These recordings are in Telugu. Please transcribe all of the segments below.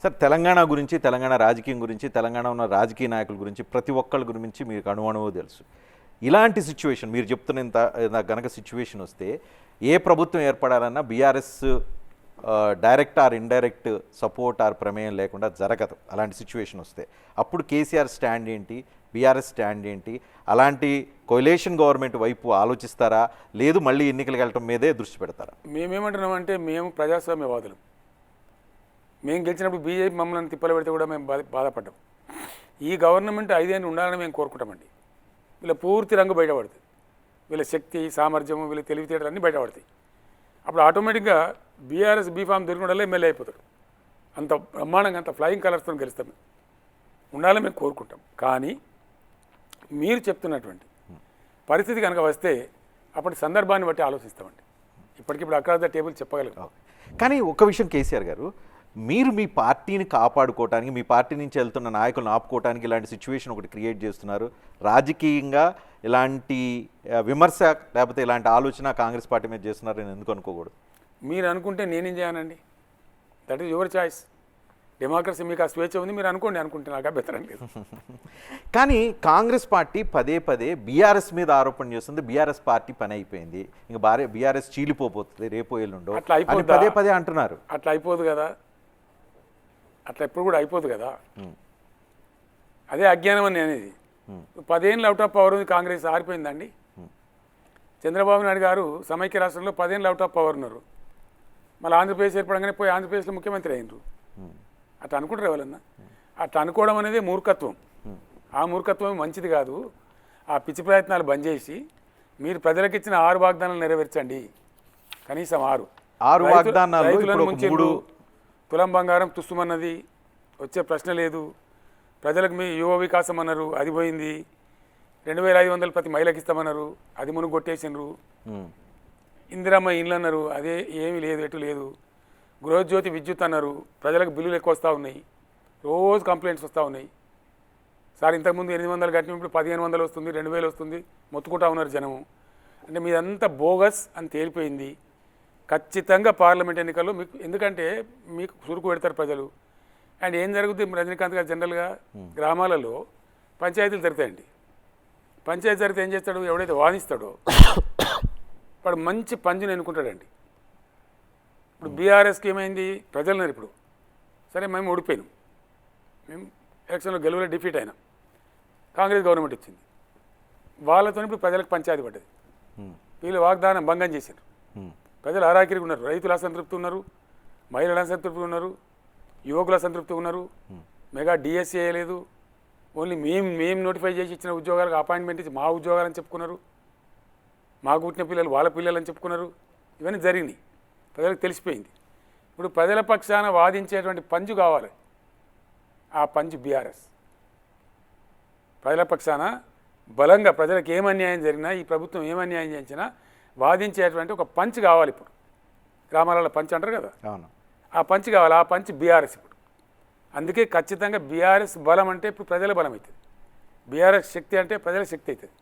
సార్ తెలంగాణ గురించి, తెలంగాణ రాజకీయం గురించి, తెలంగాణ ఉన్న రాజకీయ నాయకుల గురించి ప్రతి ఒక్కళ్ళ గురించి మీకు అణువణువు తెలుసు. ఇలాంటి సిచ్యువేషన్ మీరు చెప్తున్న గనక సిచ్యువేషన్ వస్తే ఏ ప్రభుత్వం ఏర్పడాలన్నా BRS direct or indirect support or ప్రమేయం లేకుండా జరగదు. అలాంటి సిచ్యువేషన్ వస్తే అప్పుడు కేసీఆర్ స్టాండ్ ఏంటి, బీఆర్ఎస్ స్టాండ్ ఏంటి? అలాంటి కొయిలేషన్ గవర్నమెంట్ వైపు ఆలోచిస్తారా, లేదు మళ్ళీ ఎన్నికలకు వెళ్ళటం మీదే దృష్టి పెడతారా? మేమేమంటున్నామంటే మేము ప్రజాస్వామ్యవాదులు. మేము గెలిచినప్పుడు బీజేపీ మమ్మల్ని తిప్పలు పెడితే కూడా మేము బాధపడ్డాం. ఈ గవర్నమెంట్ 5 ఏళ్ళు ఉండాలని మేము కోరుకుంటామండి. వీళ్ళ పూర్తి రంగు బయటపడుతుంది, వీళ్ళ శక్తి సామర్థ్యం వీళ్ళ తెలివితేటలు అన్నీ బయటపడతాయి. అప్పుడు ఆటోమేటిక్గా బీఆర్ఎస్ బీఫామ్ దొరికిన ఎమ్మెల్యే అయిపోతాడు. అంత బ్రహ్మాండంగా అంత ఫ్లయింగ్ కలర్స్తో గెలుస్తాం. ఉండాలని మేము కోరుకుంటాం. కానీ మీరు చెప్తున్నటువంటి పరిస్థితి కనుక వస్తే అప్పటి సందర్భాన్ని బట్టి ఆలోచిస్తామండి. ఇప్పటికిప్పుడు అక్రాస్ ద టేబుల్ చెప్పగలం. కానీ ఒక విషయం కేసీఆర్ గారు, మీరు మీ పార్టీని కాపాడుకోవటానికి, మీ పార్టీ నుంచి వెళ్తున్న నాయకులను ఆపుకోవటానికి ఇలాంటి సిచ్యువేషన్ ఒకటి క్రియేట్ చేస్తున్నారు. రాజకీయంగా ఇలాంటి విమర్శ లేకపోతే ఇలాంటి ఆలోచన కాంగ్రెస్ పార్టీ మీద చేస్తున్నారు నేను ఎందుకు అనుకోకూడదు? మీరు అనుకుంటే నేనేం చేయనండి. That is your choice. Democracy, మీకు ఆ స్వేచ్ఛ ఉంది, మీరు అనుకుంటే నాకు అభ్యంతరం లేదు. కానీ కాంగ్రెస్ పార్టీ పదే పదే బీఆర్ఎస్ మీద ఆరోపణ చేస్తుంది. బీఆర్ఎస్ పార్టీ పని అయిపోయింది, ఇంకా బీఆర్ఎస్ చీలిపోతుంది రేపు ఎల్లుండో అని పదే పదే అంటున్నారు. అట్లా అయిపోదు కదా, అట్లా ఎప్పుడు కూడా అయిపోదు కదా. అదే అజ్ఞానం అని అనేది. 10 ఏళ్ళు అవుట్ ఆఫ్ పవర్ ఉంది కాంగ్రెస్, ఆరిపోయిందండి. చంద్రబాబు నాయుడు గారు సమైక్య రాష్ట్రంలో 10 ఏళ్ళు అవుట్ ఆఫ్ పవర్ ఉన్నారు. మళ్ళీ ఆంధ్రప్రదేశ్ ఏర్పడంగానే పోయి ఆంధ్రప్రదేశ్లో ముఖ్యమంత్రి అయినరు. అట్లా అనుకుంటారు ఎవరన్నా. అట్లా అనుకోవడం అనేది మూర్ఖత్వం. ఆ మూర్ఖత్వం మంచిది కాదు. ఆ పిచ్చి ప్రయత్నాలు బంద్ చేసి మీరు ప్రజలకు ఇచ్చిన 6 వాగ్దానాలు నెరవేర్చండి. కనీసం 6 రైతులను ముంచిండ్రు. తులం బంగారం తుస్సుమన్నది, వచ్చే ప్రశ్న లేదు. ప్రజలకు మీ యువ వికాసం అన్నారు, అది పోయింది. 2500 ప్రతి మహిళకి ఇస్తామన్నారు, అది మునుగు కొట్టేసినారు. ఇందిరమ్మ ఇండ్లు అన్నారు, అదే ఏమీ లేదు, ఎటు లేదు. గృహజ్యోతి విద్యుత్ అన్నారు, ప్రజలకు బిల్లులు ఎక్కువ వస్తూ ఉన్నాయి, రోజు కంప్లైంట్స్ వస్తూ ఉన్నాయి. సార్ ఇంతకుముందు 800 కట్టిన ఇప్పుడు 1500 వస్తుంది, 2000 వస్తుంది, మొత్తుకుంటా ఉన్నారు జనము. అంటే మీదంతా బోగస్ అని తేలిపోయింది. ఖచ్చితంగా పార్లమెంట్ ఎన్నికల్లో మీకు, ఎందుకంటే మీకు సురుకు పెడతారు ప్రజలు. అండ్ ఏం జరుగుతుంది, రజనీకాంత్ గారు జనరల్గా గ్రామాలలో పంచాయతీలు జరుగుతాయండి. పంచాయతీ జరిగితే ఏం చేస్తాడు, ఎవడైతే వాదిస్తాడో వాడు మంచి పంచుని ఎన్నుకుంటాడండి. ఇప్పుడు బీఆర్ఎస్కి ఏమైంది, ప్రజలున్నారు ఇప్పుడు. సరే మేము ఓడిపోయినాం, మేము ఎలక్షన్లో గెలువలో డిఫీట్ అయినాం, కాంగ్రెస్ గవర్నమెంట్ వచ్చింది. వాళ్ళతో ఇప్పుడు ప్రజలకు పంచాయతీ పడ్డది. వీళ్ళు వాగ్దానం భంగం చేశారు. ప్రజలు ఆరాకిరికి ఉన్నారు, రైతులు అసంతృప్తి ఉన్నారు, మహిళలు అసంతృప్తి ఉన్నారు, యువకులు అసంతృప్తి ఉన్నారు. మెగా డిఎస్సీ వేయలేదు, ఓన్లీ మేము నోటిఫై చేసి ఇచ్చిన ఉద్యోగాలకు అపాయింట్మెంట్ ఇచ్చి మా ఉద్యోగాలని చెప్పుకున్నారు. మాకు పుట్టిన పిల్లలు వాళ్ళ పిల్లలని చెప్పుకున్నారు. ఇవన్నీ జరిగినాయి, ప్రజలకు తెలిసిపోయింది. ఇప్పుడు ప్రజల పక్షాన వాదించేటువంటి పంచు కావాలి. ఆ పంచు బీఆర్ఎస్. ప్రజల పక్షాన బలంగా ప్రజలకు ఏం అన్యాయం జరిగినా, ఈ ప్రభుత్వం ఏం అన్యాయం చేసినా వాదించేటువంటి ఒక పంచ్ కావాలి. ఇప్పుడు గ్రామాలలో పంచ్ అంటారు కదా, ఆ పంచ్ కావాలి. ఆ పంచ్ బీఆర్ఎస్ ఇప్పుడు. అందుకే ఖచ్చితంగా బీఆర్ఎస్ బలం అంటే ఇప్పుడు ప్రజల బలం అవుతుంది. బీఆర్ఎస్ శక్తి అంటే ప్రజల శక్తి అవుతుంది.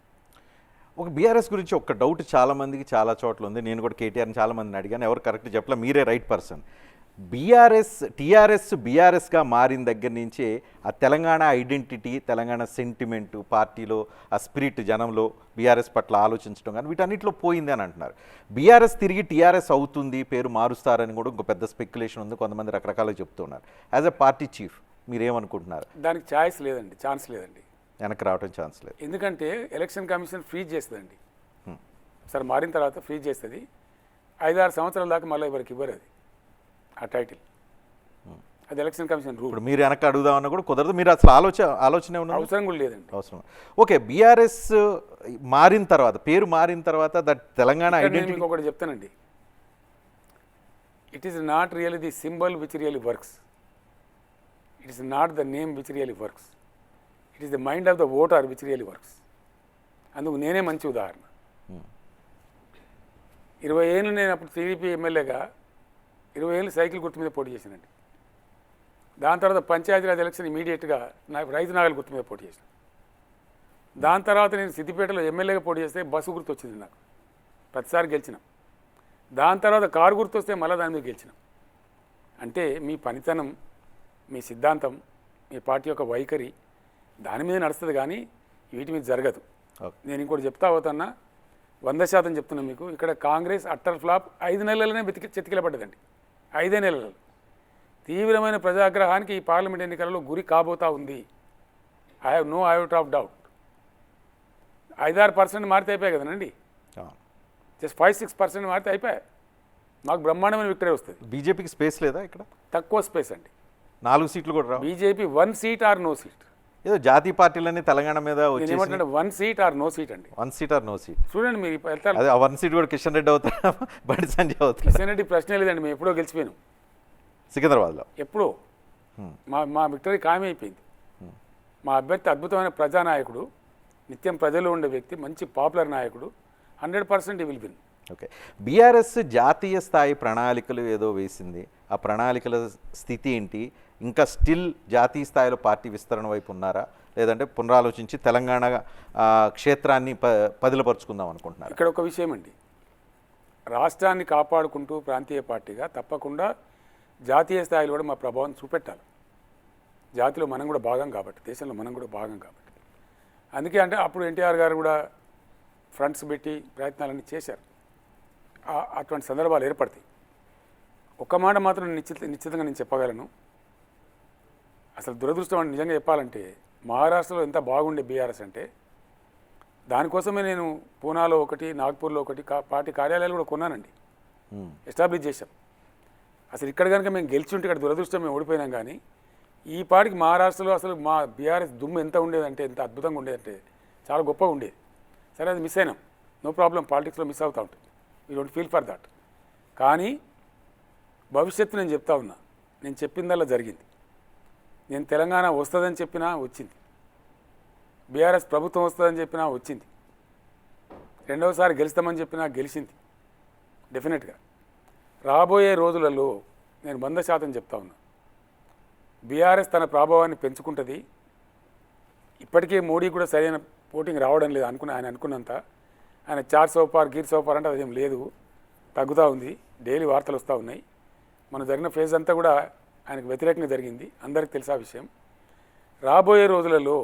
ఒక బీఆర్ఎస్ గురించి ఒక డౌట్ చాలామందికి చాలా చోట్ల ఉంది. నేను కూడా కేటీఆర్ని చాలామందిని అడిగాను, ఎవరు కరెక్ట్ చెప్పలే, మీరే రైట్ పర్సన్. బీఆర్ఎస్గా మారిన దగ్గర నుంచే ఆ తెలంగాణ ఐడెంటిటీ, తెలంగాణ సెంటిమెంట్, పార్టీలో ఆ స్పిరిట్, జనంలో బీఆర్ఎస్ పట్ల ఆలోచించడం కానీ వీటన్నిటిలో పోయింది అని అంటున్నారు. బీఆర్ఎస్ తిరిగి టీఆర్ఎస్ అవుతుంది, పేరు మారుస్తారని కూడా ఇంకో పెద్ద స్పెక్యులేషన్ ఉంది, కొంతమంది రకరకాలుగా చెప్తున్నారు. యాజ్ ఎ పార్టీ చీఫ్ మీరేమనుకుంటున్నారు? దానికి ఛాయిస్ లేదండి, ఛాన్స్ లేదండి, వెనక్కి రావడం ఛాన్స్ లేదు. ఎందుకంటే ఎలక్షన్ కమిషన్ ఫ్రీజ్ చేస్తుందండి. సరే మారిన తర్వాత ఫ్రీజ్ చేస్తుంది. 5-6 సంవత్సరాల దాకా మళ్ళీ ఎవరికి ఇవ్వరు అది, ఆ టైటిల్. అది ఎలక్షన్ కమిషన్ రూల్. ఇప్పుడు మీరు వెనక్కి అడుగుదామన్నా కూడా కుదరదు. మీరు అసలు ఆలోచన అవసరం కూడా లేదండి. అవసరం. ఓకే, బీఆర్ఎస్ మారిన తర్వాత, పేరు మారిన తర్వాత దట్ తెలంగాణ ఐడెంటిటీ. మీకు ఒకటి చెప్తానండి, it is not really the symbol which really works. It is not the name which really works. It is the mind of the voter which really works. అందుకు నేనే మంచి ఉదాహరణ. 20 ఏళ్ళు నేను అప్పుడు టీడీపీ ఎమ్మెల్యేగా 20 ఏళ్ళు సైకిల్ గుర్తు మీద పోటీ చేశానండి. దాని తర్వాత పంచాయతీరాజ్ ఎలక్షన్ ఇమీడియట్గా నాకు రైతు నాగలి గుర్తు మీద పోటీ చేశాను. దాని తర్వాత నేను సిద్దిపేటలో ఎమ్మెల్యేగా పోటీ చేస్తే బస్సు గుర్తు వచ్చింది నాకు, ప్రతిసారి గెలిచినాం. దాని తర్వాత కారు గుర్తు వస్తే మళ్ళీ దాని మీద గెలిచినాం. అంటే మీ పనితనం, మీ సిద్ధాంతం మీ పార్టీ యొక్క వైఖరి దాని మీద నడుస్తుంది కానీ వీటి మీద జరగదు. ఓకే. నేను ఇంకోటి చెప్తా అవుతున్నా, 100% చెప్తున్నా మీకు. ఇక్కడ కాంగ్రెస్ అట్టర్ ఫ్లాప్ 5 నెలలనే చెతికిలపడ్డదండి. 5 నెలలు తీవ్రమైన ప్రజాగ్రహానికి ఈ పార్లమెంట్ ఎన్నికలలో గురి కాబోతా ఉంది. I have no out of doubt. 5-6% మారితే అయిపోయాయి కదనండి. జస్ట్ 5-6% మారితే అయిపోయాయి. మాకు బ్రహ్మాండమైన విక్టరీ వస్తుంది. బీజేపీకి స్పేస్ లేదా ఇక్కడ? తక్కువ స్పేస్ అండి. 4 సీట్లు కూడా రావు. BJP 1 seat or no seat. ఏదో జాతీయ పార్టీలన్నీ తెలంగాణ మీద నేను వచ్చేసి ఏమంటే 1 సీట్ ఆర్ నో సీట్ అండి. 1 సీట్ ఆర్ నో సీట్. చూడండి మీరు వెళ్తారు. అదే ఆ 1 సీట్ కూడా కిషన్ రెడ్డి అవుతారా, బండి సంజయ్ అవుతారా? కిషన్ రెడ్డి ప్రశ్నే లేదండి. మేము ఎప్పుడో గెలిచిపోయాను. సికింద్రాబాద్లో ఎప్పుడో మా విక్టరీ ఖాయమైపోయింది. మా అభ్యర్థి అద్భుతమైన ప్రజానాయకుడు, నిత్యం ప్రజలు ఉండే వ్యక్తి, మంచి పాపులర్ నాయకుడు. 100% విల్ విన్. ఓకే. బీఆర్ఎస్ జాతీయ స్థాయి ప్రణాళికలు ఏదో వేసింది. ఆ ప్రణాళికల స్థితి ఏంటి? ఇంకా స్టిల్ జాతీయ స్థాయిలో పార్టీ విస్తరణ వైపు ఉన్నారా, లేదంటే పునరాలోచించి తెలంగాణ క్షేత్రాన్ని పదిలపరుచుకుందాం అనుకుంటున్నారు? ఇక్కడ ఒక విషయం అండి, రాష్ట్రాన్ని కాపాడుకుంటూ ప్రాంతీయ పార్టీగా తప్పకుండా జాతీయ స్థాయిలో కూడా మా ప్రభావం చూపెట్టాలి. జాతిలో మనం కూడా భాగం కాబట్టి, దేశంలో మనం కూడా భాగం కాబట్టి. అందుకే అంటే అప్పుడు ఎన్టీఆర్ గారు కూడా ఫ్రంట్స్ పెట్టి ప్రయత్నాలన్నీ చేశారు. అటువంటి సందర్భాలు ఏర్పడతాయి. ఒక్క మాట మాత్రం నిశ్చితంగా నేను చెప్పగలను. అసలు దురదృష్టం అని నిజంగా చెప్పాలంటే, మహారాష్ట్రలో ఎంత బాగుండే బీఆర్ఎస్ అంటే, దానికోసమే నేను పూనాలో ఒకటి, నాగ్పూర్లో ఒకటి పార్టీ కార్యాలయాలు కూడా కొన్నానండి, ఎస్టాబ్లిష్ చేశాం. అసలు ఇక్కడ కనుక మేము గెలిచి ఉంటే, ఇక్కడ దురదృష్టం మేము ఓడిపోయినాం. కానీ ఈ పార్టీకి మహారాష్ట్రలో అసలు మా బీఆర్ఎస్ దుమ్ము ఎంత ఉండేదంటే, ఎంత అద్భుతంగా ఉండేదంటే చాలా గొప్పగా ఉండేది. సరే, అది మిస్ అయినాం. నో ప్రాబ్లం, పాలిటిక్స్లో మిస్ అవుతూ ఉంటుంది. You don't feel for that. కానీ భవిష్యత్తు నేను చెప్తా ఉన్నా, నేను చెప్పిందల్లా జరిగింది. నేను తెలంగాణ వస్తుందని చెప్పినా వచ్చింది, బీఆర్ఎస్ ప్రభుత్వం వస్తుందని చెప్పినా వచ్చింది, రెండవసారి గెలుస్తామని చెప్పినా గెలిచింది. డెఫినెట్గా రాబోయే రోజులలో నేను 100% చెప్తా ఉన్నా, బీఆర్ఎస్ తన ప్రభావాన్ని పెంచుకుంటుంది. ఇప్పటికే మోడీ కూడా సరైన పోటింగ్ రావడం లేదు ఆయన అనుకున్నంత. ఆయన 400 పార్ గీర్ 100 పార్ అంటే అదేం లేదు, తగ్గుతూ ఉంది. డైలీ వార్తలు వస్తూ ఉన్నాయి. మన జరిగిన ఫేజ్ అంతా కూడా ఆయనకు వ్యతిరేకంగా జరిగింది, అందరికీ తెలిసే విషయం. రాబోయే రోజులలో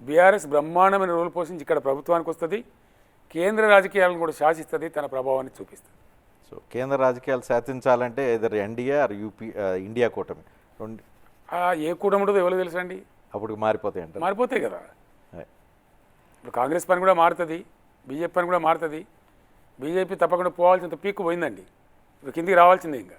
బీఆర్ఎస్ బ్రహ్మాండమైన రోల్ పోషించి ఇక్కడ ప్రభుత్వానికి వస్తుంది, కేంద్ర రాజకీయాలను కూడా శాసిస్తుంది, తన ప్రభావాన్ని చూపిస్తుంది. సో కేంద్ర రాజకీయాలు శాసించాలంటే ఇద్దరు ఎన్డీఏ ఆర్ యూపీ, ఇండియా కూటమి రెండు. ఏ కూటమి ఉంటుందో ఎవరికి తెలుసండి? అప్పుడు మారిపోతాయి అంటే మారిపోతాయి కదా. ఇప్పుడు కాంగ్రెస్ పని కూడా మారుతుంది, బీజేపీ పని కూడా మారుతుంది. బీజేపీ తప్పకుండా పోవాల్సినంత పీక్కు పోయిందండి, ఇప్పుడు కిందికి రావాల్సిందే ఇంకా.